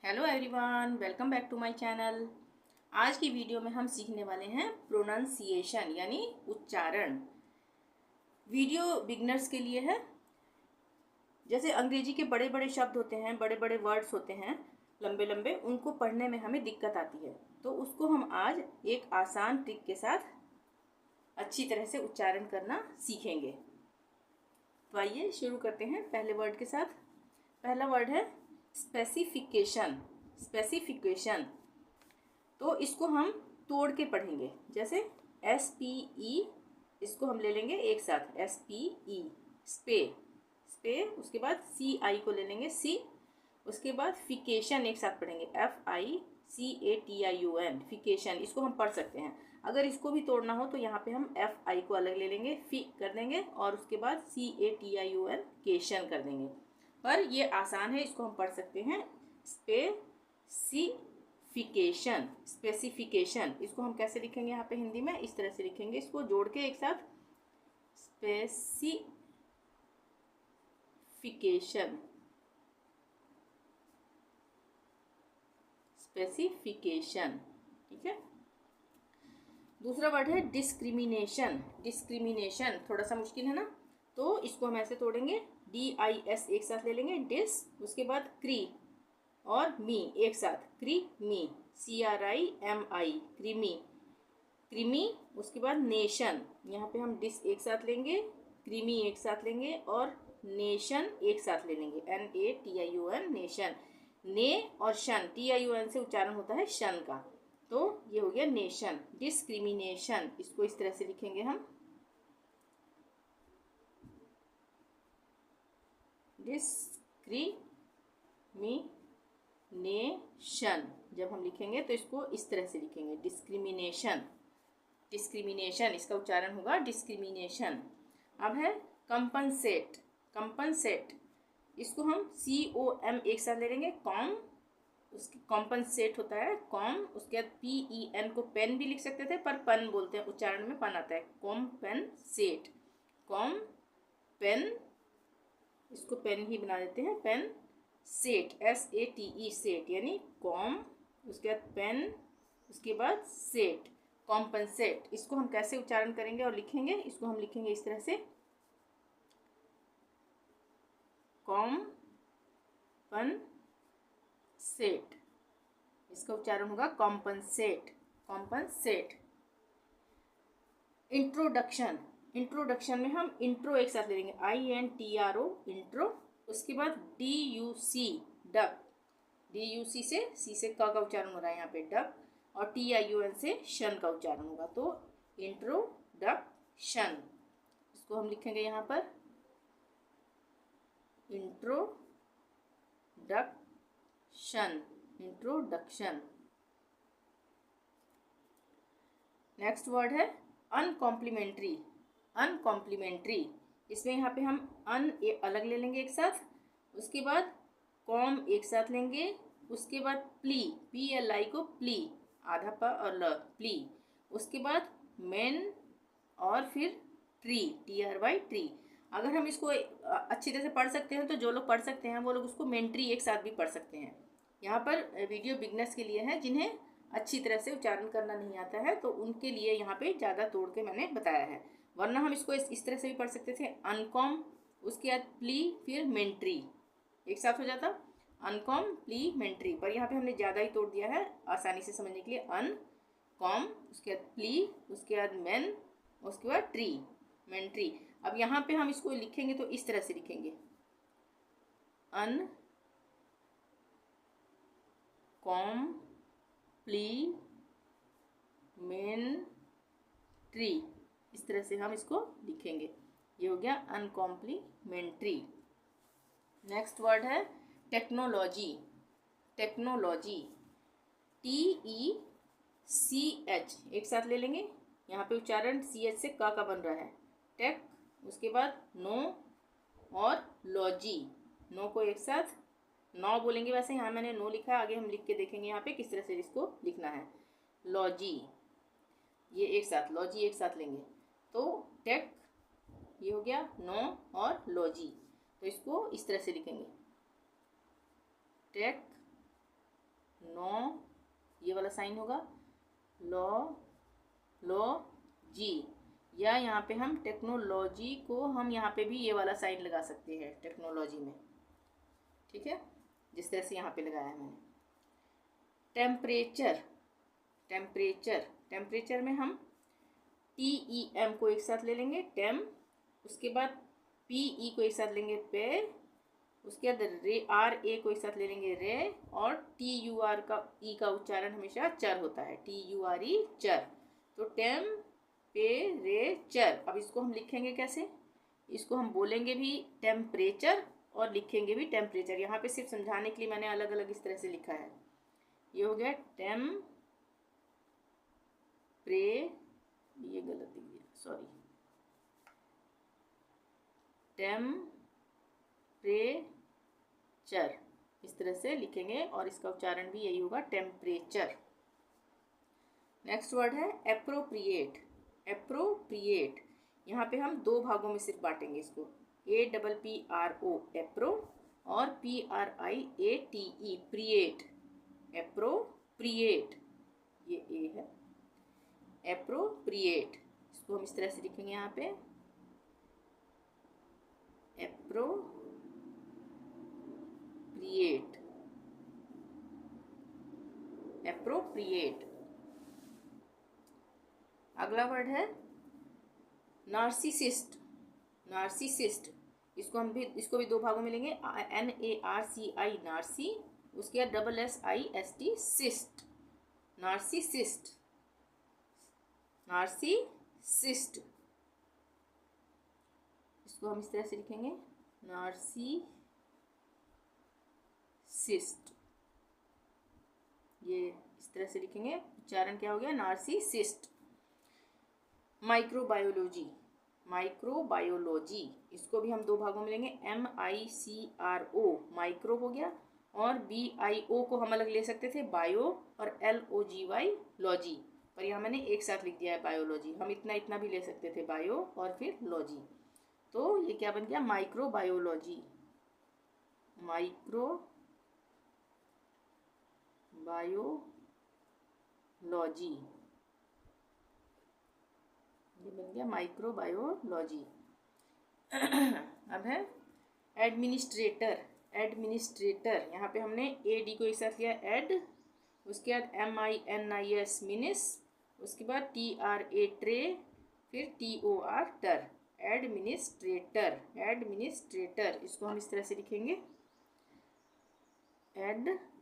Hello everyone, welcome back to my channel. आज की video में हम सीखने वाले हैं प्रोनाउंसिएशन यानी उच्चारण। वीडियो बिगनर्स के लिए है। जैसे अंग्रेजी के बड़े बड़े शब्द होते हैं, बड़े बड़े वर्ड्स होते हैं, लंबे लंबे, उनको पढ़ने में हमें दिक्कत आती है, तो उसको हम आज एक आसान ट्रिक के साथ अच्छी तरह से उच्चारण करना सीखेंगे। तो आइए शुरू करते हैं पहले वर्ड के साथ। पहला वर्ड है स्पेसिफिकेशन। स्पेसिफिकेशन, तो इसको हम तोड़ के पढ़ेंगे। जैसे SPE, इसको हम ले लेंगे एक साथ, SPE, स्पे, स्पे, उसके बाद CI को ले लेंगे, सी, उसके बाद फिकेशन एक साथ पढ़ेंगे, FICATION, फिकेशन। इसको हम पढ़ सकते हैं। अगर इसको भी तोड़ना हो तो यहाँ पे हम FI को अलग ले लेंगे, फी कर देंगे, और उसके बाद CATION, केशन कर देंगे। पर ये आसान है, इसको हम पढ़ सकते हैं। स्पेसिफिकेशन, स्पेसिफिकेशन, इसको हम कैसे लिखेंगे यहाँ पे हिंदी में? इस तरह से लिखेंगे, इसको जोड़ के एक साथ, स्पेसिफिकेशन, स्पेसिफिकेशन। ठीक है। दूसरा वर्ड है डिस्क्रिमिनेशन। डिस्क्रिमिनेशन थोड़ा सा मुश्किल है ना, तो इसको हम ऐसे तोड़ेंगे, DIS एक साथ ले लेंगे, डिस, उसके बाद क्री और मी एक साथ, क्रीमी, CRIMI, क्रीमी, क्रीमी। उसके बाद नेशन, यहाँ पे हम डिस एक साथ लेंगे, क्रीमी एक साथ लेंगे, और नेशन एक साथ ले लेंगे, NATION, नेशन। ने और शन, TION से उच्चारण होता है शन का, तो ये हो गया नेशन। डिस्क्रिमिनेशन, इसको इस तरह से लिखेंगे हम, डिस्क्रिमिनेशन। जब हम लिखेंगे तो इसको इस तरह से लिखेंगे, डिस्क्रिमिनेशन, डिस्क्रिमिनेशन, इसका उच्चारण होगा डिस्क्रिमिनेशन। अब है कंपनसेट। कंपनसेट, इसको हम COM एक साथ ले लेंगे, कॉम, उसकी कॉम्पनसेट होता है कॉम, उसके बाद PEN को पेन भी लिख सकते थे, पर पन बोलते हैं, उच्चारण में पन आता है, कॉम्पेनसेट, कॉम पेन, इसको पेन ही बना देते हैं, पेन सेट, SATE, सेट, यानी कॉम, उसके बाद पेन, उसके बाद सेट, कॉम्पनसेट। इसको हम कैसे उच्चारण करेंगे और लिखेंगे? इसको हम लिखेंगे इस तरह से, कॉम्पनसेट, इसका उच्चारण होगा कॉम्पनसेट, कॉम्पनसेट। इंट्रोडक्शन, इंट्रोडक्शन में हम इंट्रो एक साथ ले लेंगे, INTRO, इंट्रो, उसके बाद DUC, डक, DUC से सी से क का उच्चारण हो रहा है यहाँ पे, डक, और TION से शन का उच्चारण होगा, तो इंट्रोडक्शन। इसको हम लिखेंगे यहाँ पर इंट्रोडक्शन, इंट्रोडक्शन। नेक्स्ट वर्ड है अनकॉम्प्लीमेंट्री। अनकॉम्प्लीमेंट्री, इसमें यहाँ पे हम अलग ले लेंगे एक साथ, उसके बाद कॉम एक साथ लेंगे, उसके बाद प्ली, PLI को प्ली, आधा प और ल, प्ली, उसके बाद मेन, और फिर ट्री, TRY, ट्री। अगर हम इसको अच्छी तरह से पढ़ सकते हैं तो जो लोग पढ़ सकते हैं वो लोग उसको मेंट्री एक साथ भी पढ़ सकते हैं। यहाँ पर वीडियो बिगनर्स के लिए है, जिन्हें अच्छी तरह से उच्चारण करना नहीं आता है, तो उनके लिए यहाँ पे ज़्यादा तोड़ के मैंने बताया है। वरना हम इसको इस तरह से भी पढ़ सकते थे, अनकॉम, उसके बाद प्ली, फिर मेंट्री, एक साथ हो जाता, अनकॉम्प्लीमेंट्री। पर यहाँ पे हमने ज़्यादा ही तोड़ दिया है आसानी से समझने के लिए, अनकॉम, उसके बाद प्ली, उसके बाद मेन, उसके बाद ट्री, मेंट्री। अब यहाँ पे हम इसको लिखेंगे तो इस तरह से लिखेंगे, अनकॉम्प्लीमेंट्री, इस तरह से हम इसको लिखेंगे। ये हो गया अनकॉम्प्लीमेंट्री। नेक्स्ट वर्ड है टेक्नोलॉजी। टेक्नोलॉजी, TECH एक साथ ले लेंगे, यहाँ पे उच्चारण CH से का बन रहा है, टेक, उसके बाद नो और लॉजी, नो को एक साथ नौ बोलेंगे, वैसे यहाँ मैंने नो लिखा है, आगे हम लिख के देखेंगे यहाँ पे किस तरह से इसको लिखना है, लॉजी, ये एक साथ, लॉजी एक साथ लेंगे, तो टेक, ये हो गया नो और लॉजी, तो इसको इस तरह से लिखेंगे, नो, ये वाला साइन होगा लो लो जी, या यहाँ पे हम टेक्नोलॉजी को हम यहाँ पे भी ये वाला साइन लगा सकते हैं टेक्नोलॉजी में, ठीक है, जिस तरह से यहाँ पे लगाया है मैंने। टेम्परेचर, टेम्परेचर, टेम्परेचर में हम TEM को एक साथ ले लेंगे टेम, उसके बाद PE को एक साथ लेंगे पे, उसके बाद RA को एक साथ ले लेंगे रे, और TUR का ई का उच्चारण हमेशा चर होता है, TURE चर। तो टेम पे रे चर। अब इसको हम लिखेंगे कैसे, इसको हम बोलेंगे भी टेम्परेचर और लिखेंगे भी टेम्परेचर। यहाँ पे सिर्फ समझाने के लिए मैंने अलग अलग इस तरह से लिखा है। ये हो गया ये गलत लिख दिया, सॉरी, टेम्परेचर इस तरह से लिखेंगे और इसका उच्चारण भी यही होगा टेम्परेचर। नेक्स्ट वर्ड है एप्रोप्रिएट। एप्रोप्रिएट, यहाँ पे हम दो भागों में सिर्फ बांटेंगे इसको, APPRO एप्रो और PRIATE प्रिएट। एप्रोप्रिएट, ये ए है, एप्रोप्रिएट, इसको हम इस तरह से लिखेंगे यहाँ पे एप्रोप्रिएट, एप्रोप्रिएट। अगला वर्ड है नार्सिसिस्ट। नार्सिसिस्ट, इसको भी दो भागों में लेंगे, NARCI नार्सी, उसके बाद SSIST सिस्ट, नार्सिसिस्ट, नार्सिसिस्ट। इसको हम इस तरह से लिखेंगे नार्सिसिस्ट, ये इस तरह से लिखेंगे, उच्चारण क्या हो गया नार्सिसिस्ट। माइक्रोबायोलॉजी, माइक्रोबायोलॉजी, इसको भी हम दो भागों में लेंगे, MICRO माइक्रो हो गया, और BIO को हम अलग ले सकते थे बायो, और LOGY लॉजी, पर यहाँ मैंने एक साथ लिख दिया है बायोलॉजी। हम इतना भी ले सकते थे बायो और फिर लॉजी, तो ये क्या बन गया माइक्रोबायोलॉजी, माइक्रोबायोलॉजी, ये बन गया माइक्रोबायोलॉजी। अब है एडमिनिस्ट्रेटर। एडमिनिस्ट्रेटर, यहाँ पे हमने AD को एक साथ लिया एड, उसके बाद MINIS मिनिस, उसके बाद TRA ट्रे, फिर TOR टर, एडमिनिस्ट्रेटर। एडमिनिस्ट्रेटर, इसको हम इस तरह से लिखेंगे एडमिनिस्ट्रेटर,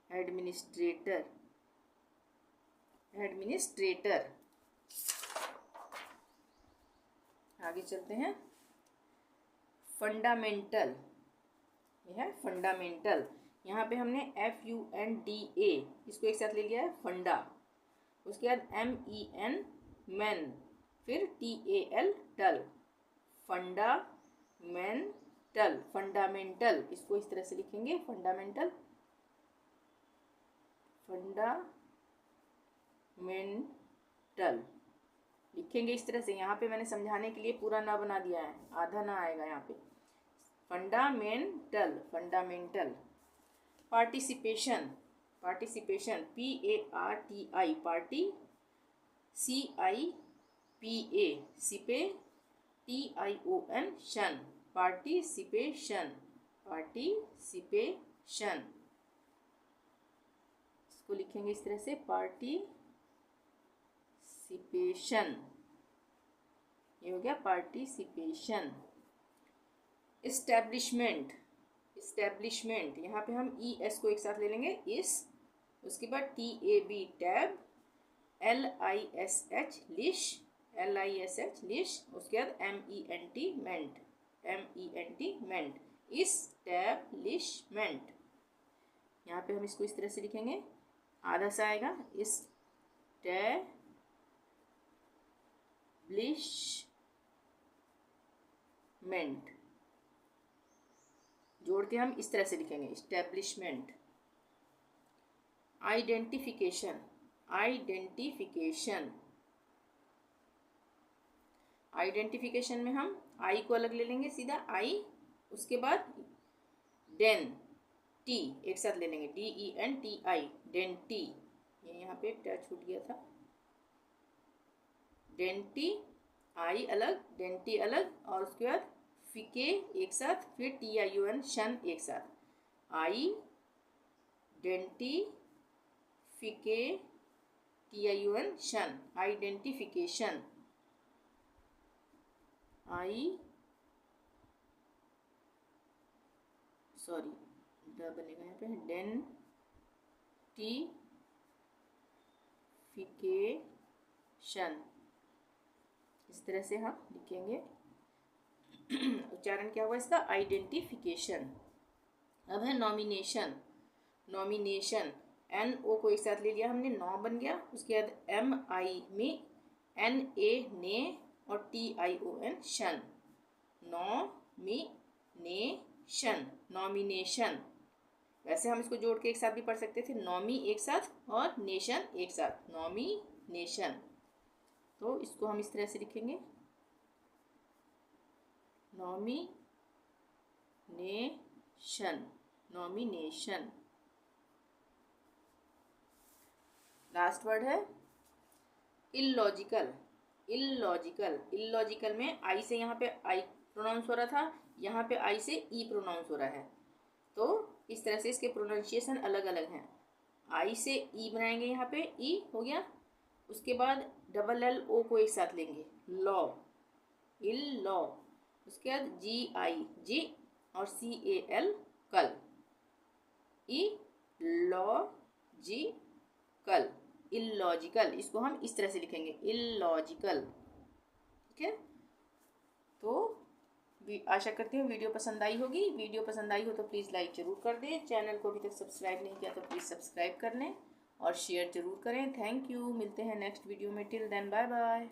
एडमिनिस्ट्रेटर, एडमिनिस्ट्रेटर। आगे चलते हैं, फंडामेंटल, यह है फंडामेंटल। यहाँ पे हमने FUNDA इसको एक साथ ले लिया है फंडा, उसके बाद MEN मैन, फिर TAL टल, फंडामेंटल, फंडामेंटल, इसको इस तरह से लिखेंगे फंडामेंटल, फंडामेंटल लिखेंगे इस तरह से। यहाँ पे मैंने समझाने के लिए पूरा ना बना दिया है, आधा ना आएगा यहाँ पे, fundamental, fundamental. Participation, participation, PARTI party, CIPA सिपे, TION शन, पार्टिसिपेशन, पार्टिसिपेशन, इसको लिखेंगे इस तरह से पार्टिसिपेशन, ये हो गया पार्टिसिपेशन। इस्टेब्लिशमेंट, इस्टेब्लिशमेंट, यहाँ पे हम ES को एक साथ ले लेंगे इस, उसके बाद TAB tab, LISH leash, LISH leash, उसके बाद MENT मेंट, MENT मेंट, इस्टेब्लिशमेंट। यहाँ पे हम इसको इस तरह से लिखेंगे, आधा सा आएगा इस्टेब्लिशमेंट, जोड़ के हम इस तरह से लिखेंगे इस्टेब्लिशमेंट। आइडेंटिफिकेशन, आइडेंटिफिकेशन, आइडेंटिफिकेशन में हम आई को अलग ले लेंगे सीधा आई, उसके बाद डेन टी एक साथ ले लेंगे, DENTI, डेंटी, ये यहाँ पे टच छूट गया था, डेंटी, आई अलग डेंटी अलग, और उसके बाद फिके एक साथ, फिर TION शन एक साथ, आई डेंटी फिके TION शन, आइडेंटिफिकेशन, बनेगा यहाँ पे डेंटिफिकेशन, इस तरह से हम लिखेंगे। उच्चारण क्या हुआ इसका, आइडेंटिफिकेशन। अब है नॉमिनेशन, नॉमिनेशन NO को एक साथ ले लिया हमने, नौ बन गया, उसके बाद MI में NA ने और TION शन, नॉमिनेशन, नॉमिनेशन। वैसे हम इसको जोड़ के एक साथ भी पढ़ सकते थे, नॉमी एक साथ और नेशन एक साथ, नॉमिनेशन। तो इसको हम इस तरह से लिखेंगे, नॉमिनेशन, नॉमिनेशन। लास्ट वर्ड है इलॉजिकल, इलॉजिकल, इलॉजिकल में आई से यहाँ पे आई प्रोनाउंस हो रहा था, यहाँ पे आई से ई प्रोनाउंस हो रहा है, तो इस तरह से इसके प्रोनाउंसिएशन अलग अलग हैं। आई से ई बनाएंगे, यहाँ पे ई हो गया, उसके बाद LLO को एक साथ लेंगे, लॉ, इल लॉ, उसके बाद GI जी और CAL कल, ई लॉ जी कल, इलॉजिकल। इसको हम इस तरह से लिखेंगे, इलॉजिकल, ठीक है। तो आशा करती हूँ वीडियो पसंद आई होगी। वीडियो पसंद आई हो तो प्लीज़ लाइक ज़रूर कर दें, चैनल को अभी तक सब्सक्राइब नहीं किया तो प्लीज़ सब्सक्राइब कर लें और शेयर ज़रूर करें। थैंक यू, मिलते हैं नेक्स्ट वीडियो में, टिल देन बाय बाय।